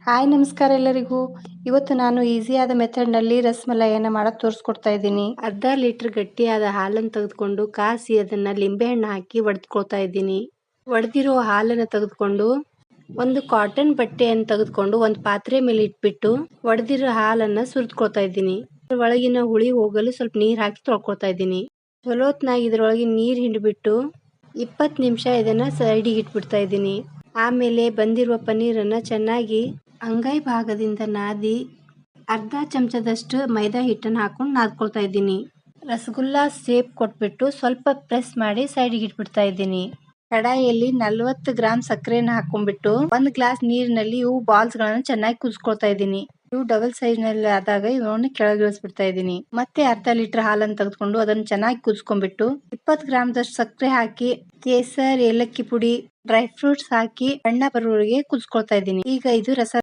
Hi ನಮಸ್ಕಾರ ಎಲ್ಲರಿಗೂ. ಇವತ್ತು ನಾನು ಈಸಿಯಾದ ಮೆಥಡ್ನಲ್ಲಿ ರಸಮಲೈಯನ್ನು ಮಾಡೋದು ತೋರಿಸ್ಕೊಡ್ತಾ ಇದ್ದೀನಿ. ಅರ್ಧ ಲೀಟರ್ ಗಟ್ಟಿಯಾದ ಹಾಲನ್ನು ತೆಗೆದುಕೊಂಡು ಕಾಸಿ ಅದನ್ನು ಲಿಂಬೆಹಣ್ಣು ಹಾಕಿ ಒಡೆದ್ಕೊಳ್ತಾ ಇದ್ದೀನಿ. ಒಡೆದಿರೋ ಹಾಲನ್ನು ತೆಗೆದುಕೊಂಡು ಒಂದು ಕಾಟನ್ ಬಟ್ಟೆಯನ್ನು ತೆಗೆದುಕೊಂಡು ಒಂದು ಪಾತ್ರೆ ಮೇಲೆ ಇಟ್ಬಿಟ್ಟು ಒಡೆದಿರೋ ಹಾಲನ್ನು ಸುರಿದ್ಕೊಳ್ತಾ ಇದ್ದೀನಿ. ಒಳಗಿನ ಹುಳಿ ಹೋಗಲು ಸ್ವಲ್ಪ ನೀರು ಹಾಕಿ ತೊಳ್ಕೊಳ್ತಾ ಇದ್ದೀನಿ. ಚಲೋತ್ನಾಗಿ ಇದರೊಳಗೆ ನೀರು ಹಿಂಡ್ಬಿಟ್ಟು 20 ನಿಮಿಷ ಇದನ್ನು ಸೈಡಿಗೆ ಇಟ್ಬಿಡ್ತಾ ಇದ್ದೀನಿ. ಆಮೇಲೆ ಬಂದಿರುವ ಪನ್ನೀರನ್ನು ಚೆನ್ನಾಗಿ ಅಂಗೈ ಭಾಗದಿಂದ ನಾದಿ ಅರ್ಧ ಚಮಚದಷ್ಟು ಮೈದಾ ಹಿಟ್ಟನ್ನು ಹಾಕೊಂಡು ನಾದ್ಕೊಳ್ತಾ ಇದ್ದೀನಿ. ರಸಗುಲ್ಲಾ ಶೇಪ್ ಕೊಟ್ಬಿಟ್ಟು ಸ್ವಲ್ಪ ಪ್ರೆಸ್ ಮಾಡಿ ಸೈಡಿಗೆ ಇಟ್ಬಿಡ್ತಾ ಇದ್ದೀನಿ. ಕಡಾಯಿಯಲ್ಲಿ 40 ಗ್ರಾಮ್ ಸಕ್ಕರೆಯನ್ನು ಹಾಕೊಂಡ್ಬಿಟ್ಟು 1 ಗ್ಲಾಸ್ ನೀರಿನಲ್ಲಿ ಇವು ಬಾಲ್ಸ್ಗಳನ್ನು ಚೆನ್ನಾಗಿ ಕುದಿಸ್ಕೊಳ್ತಾ ಇದ್ದೀನಿ. ಇವು ಡಬಲ್ ಸೈಜ್ ನಲ್ಲಿ ಆದಾಗ ಇವನ್ನ ಕೆಳಗಿಳಿಸ್ಬಿಡ್ತಾ ಇದ್ದೀನಿ. ಮತ್ತೆ ಅರ್ಧ ಲೀಟರ್ ಹಾಲನ್ನು ತೆಗೆದುಕೊಂಡು ಅದನ್ನು ಚೆನ್ನಾಗಿ ಕುದಿಸ್ಕೊಂಡ್ಬಿಟ್ಟು 20 ಗ್ರಾಮ್ ದಷ್ಟು ಸಕ್ಕರೆ ಹಾಕಿ ಕೇಸರ್, ಏಲಕ್ಕಿ ಪುಡಿ, ಡ್ರೈ ಫ್ರೂಟ್ಸ್ ಹಾಕಿ ಬಣ್ಣ ಬರುವವರೆಗೆ ಕುದಿಸ್ಕೊಳ್ತಾ ಇದ್ದೀನಿ. ಈಗ ಇದು